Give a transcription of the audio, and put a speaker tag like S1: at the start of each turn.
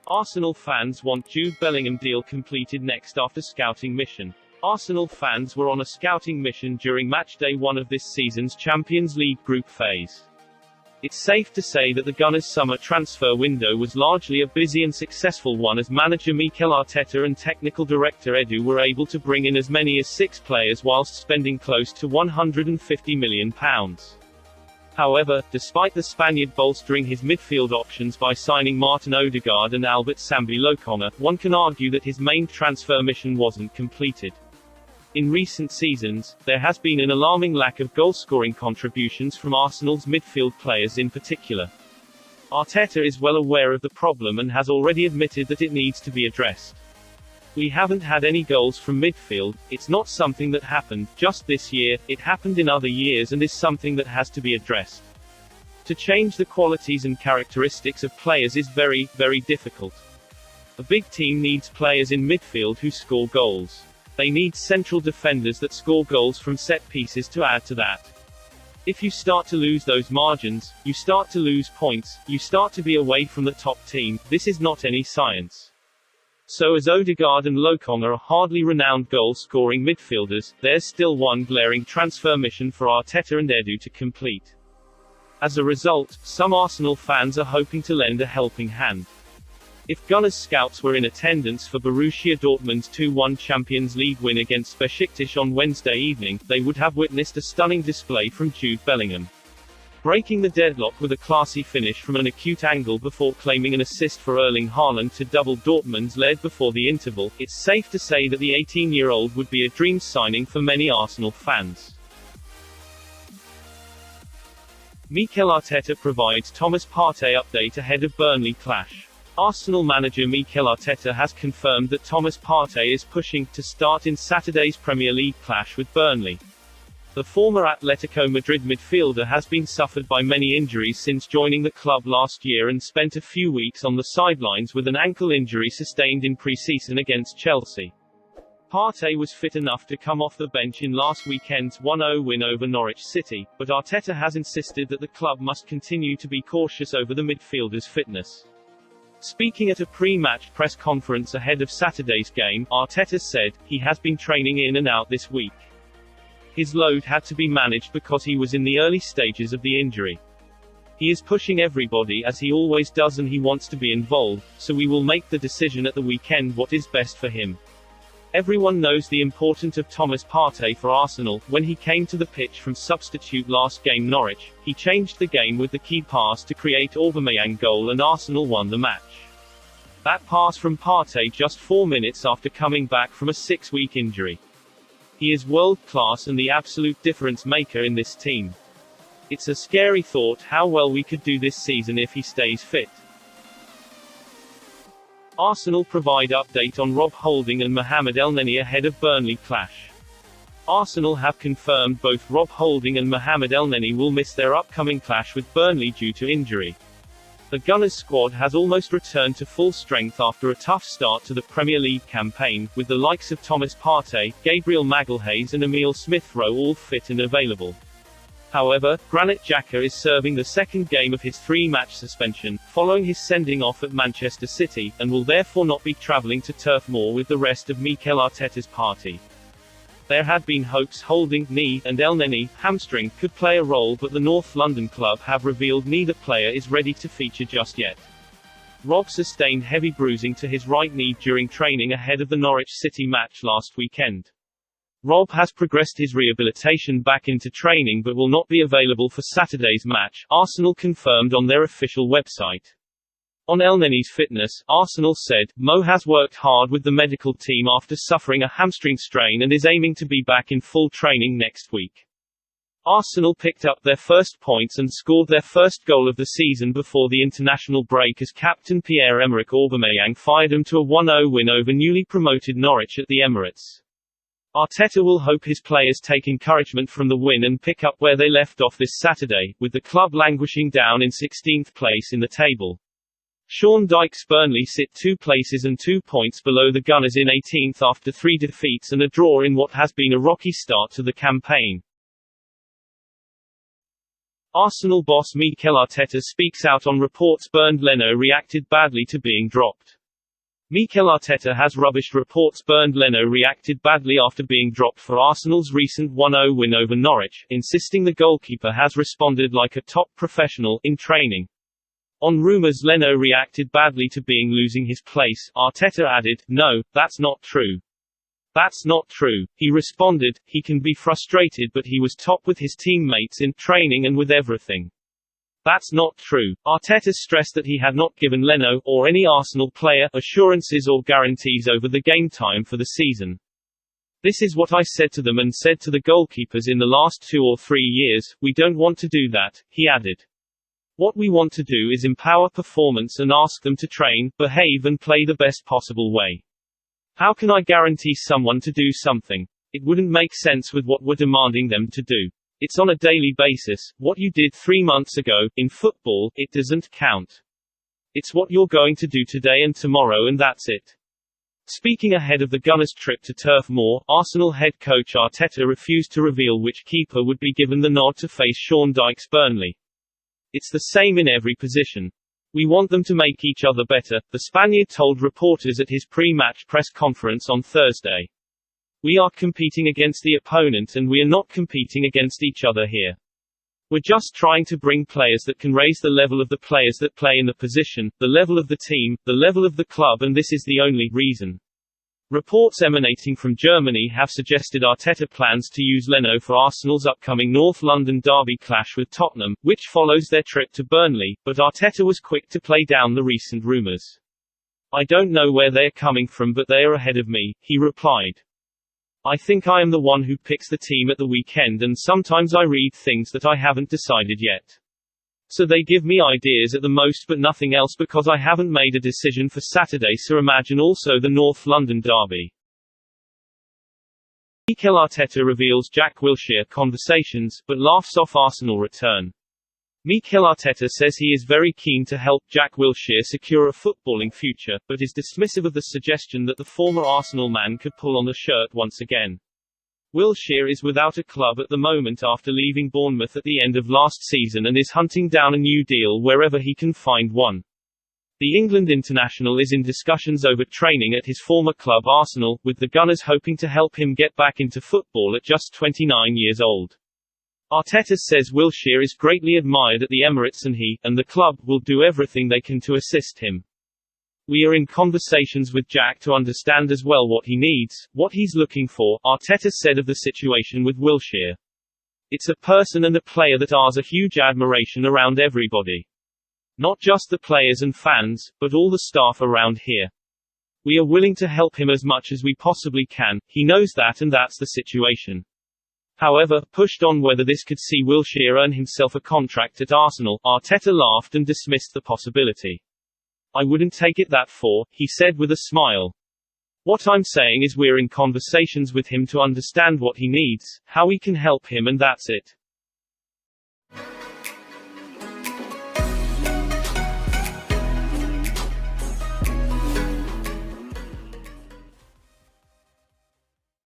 S1: Arsenal fans want Jude Bellingham deal completed next after scouting mission. Arsenal fans were on a scouting mission during matchday 1 of this season's Champions League group phase. It's safe to say that the Gunners' summer transfer window was largely a busy and successful one, as manager Mikel Arteta and technical director Edu were able to bring in as many as 6 players whilst spending close to £150 million. However, despite the Spaniard bolstering his midfield options by signing Martin Odegaard and Albert Sambi Lokonga, one can argue that his main transfer mission wasn't completed. In recent seasons, there has been an alarming lack of goal-scoring contributions from Arsenal's midfield players in particular. Arteta is well aware of the problem and has already admitted that it needs to be addressed. "We haven't had any goals from midfield. It's not something that happened just this year, it happened in other years and is something that has to be addressed. To change the qualities and characteristics of players is very, very difficult. A big team needs players in midfield who score goals. They need central defenders that score goals from set pieces to add to that. If you start to lose those margins, you start to lose points, you start to be away from the top team. This is not any science." So as Odegaard and Lokonga are hardly renowned goal-scoring midfielders, there's still one glaring transfer mission for Arteta and Edu to complete. As a result, some Arsenal fans are hoping to lend a helping hand. If Gunners scouts were in attendance for Borussia Dortmund's 2-1 Champions League win against Besiktas on Wednesday evening, they would have witnessed a stunning display from Jude Bellingham, breaking the deadlock with a classy finish from an acute angle before claiming an assist for Erling Haaland to double Dortmund's lead before the interval. It's safe to say that the 18-year-old would be a dream signing for many Arsenal fans. Mikel Arteta provides Thomas Partey update ahead of Burnley clash. Arsenal manager Mikel Arteta has confirmed that Thomas Partey is pushing to start in Saturday's Premier League clash with Burnley. The former Atletico Madrid midfielder has been suffered by many injuries since joining the club last year and spent a few weeks on the sidelines with an ankle injury sustained in pre-season against Chelsea. Partey was fit enough to come off the bench in last weekend's 1-0 win over Norwich City, but Arteta has insisted that the club must continue to be cautious over the midfielder's fitness. Speaking at a pre-match press conference ahead of Saturday's game, Arteta said, "He has been training in and out this week. His load had to be managed because he was in the early stages of the injury. He is pushing everybody as he always does and he wants to be involved, so we will make the decision at the weekend what is best for him." Everyone knows the importance of Thomas Partey for Arsenal. When he came to the pitch from substitute last game Norwich, he changed the game with the key pass to create Aubameyang goal and Arsenal won the match. That pass from Partey just 4 minutes after coming back from a 6-week injury. He is world-class and the absolute difference maker in this team. It's a scary thought how well we could do this season if he stays fit. Arsenal provide update on Holding and Mohamed Elneny ahead of Burnley clash. Arsenal have confirmed both Holding and Mohamed Elneny will miss their upcoming clash with Burnley due to injury. The Gunners squad has almost returned to full strength after a tough start to the Premier League campaign, with the likes of Thomas Partey, Gabriel Magalhaes and Emile Smith-Rowe all fit and available. However, Granit Xhaka is serving the second game of his 3-match suspension, following his sending off at Manchester City, and will therefore not be travelling to Turf Moor with the rest of Mikel Arteta's party. There had been hopes Holding, knee, and Elneny, hamstring, could play a role, but the North London club have revealed neither player is ready to feature just yet. Rob sustained heavy bruising to his right knee during training ahead of the Norwich City match last weekend. Rob has progressed his rehabilitation back into training but will not be available for Saturday's match, Arsenal confirmed on their official website. On Elneny's fitness, Arsenal said, "Mo has worked hard with the medical team after suffering a hamstring strain and is aiming to be back in full training next week." Arsenal picked up their first points and scored their first goal of the season before the international break as captain Pierre-Emerick Aubameyang fired them to a 1-0 win over newly promoted Norwich at the Emirates. Arteta will hope his players take encouragement from the win and pick up where they left off this Saturday, with the club languishing down in 16th place in the table. Sean Dyche's Burnley sit 2 places and 2 points below the Gunners in 18th after 3 defeats and a draw in what has been a rocky start to the campaign. Arsenal boss Mikel Arteta speaks out on reports Bernd Leno reacted badly to being dropped. Mikel Arteta has rubbished reports Bernd Leno reacted badly after being dropped for Arsenal's recent 1-0 win over Norwich, insisting the goalkeeper has responded like a top professional in training. On rumours Leno reacted badly to being losing his place, Arteta added, "No, that's not true. That's not true." He responded, "He can be frustrated but he was top with his teammates in training and with everything. That's not true." Arteta stressed that he had not given Leno, or any Arsenal player, assurances or guarantees over the game time for the season. "This is what I said to them and said to the goalkeepers in the last 2 or 3 years, we don't want to do that," he added. "What we want to do is empower performance and ask them to train, behave and play the best possible way. How can I guarantee someone to do something? It wouldn't make sense with what we're demanding them to do. It's on a daily basis. What you did 3 months ago, in football, it doesn't count. It's what you're going to do today and tomorrow and that's it." Speaking ahead of the Gunners' trip to Turf Moor, Arsenal head coach Arteta refused to reveal which keeper would be given the nod to face Sean Dyche's Burnley. "It's the same in every position. We want them to make each other better," the Spaniard told reporters at his pre-match press conference on Thursday. "We are competing against the opponent and we are not competing against each other here. We're just trying to bring players that can raise the level of the players that play in the position, the level of the team, the level of the club, and this is the only reason." Reports emanating from Germany have suggested Arteta plans to use Leno for Arsenal's upcoming North London derby clash with Tottenham, which follows their trip to Burnley, but Arteta was quick to play down the recent rumours. "I don't know where they're coming from but they are ahead of me," he replied. "I think I am the one who picks the team at the weekend and sometimes I read things that I haven't decided yet. So they give me ideas at the most but nothing else because I haven't made a decision for Saturday, so imagine also the North London derby." Mikel Arteta reveals Jack Wilshere conversations, but laughs off Arsenal return. Mikel Arteta says he is very keen to help Jack Wilshere secure a footballing future, but is dismissive of the suggestion that the former Arsenal man could pull on the shirt once again. Wilshere is without a club at the moment after leaving Bournemouth at the end of last season and is hunting down a new deal wherever he can find one. The England international is in discussions over training at his former club Arsenal, with the Gunners hoping to help him get back into football at just 29 years old. Arteta says Wilshere is greatly admired at the Emirates and he, and the club, will do everything they can to assist him. "We are in conversations with Jack to understand as well what he needs, what he's looking for," Arteta said of the situation with Wilshere. "It's a person and a player that has a huge admiration around everybody. Not just the players and fans, but all the staff around here. We are willing to help him as much as we possibly can, he knows that and that's the situation." However, pushed on whether this could see Wilshere earn himself a contract at Arsenal, Arteta laughed and dismissed the possibility. "I wouldn't take it that far," he said with a smile. "What I'm saying is we're in conversations with him to understand what he needs, how we can help him and that's it.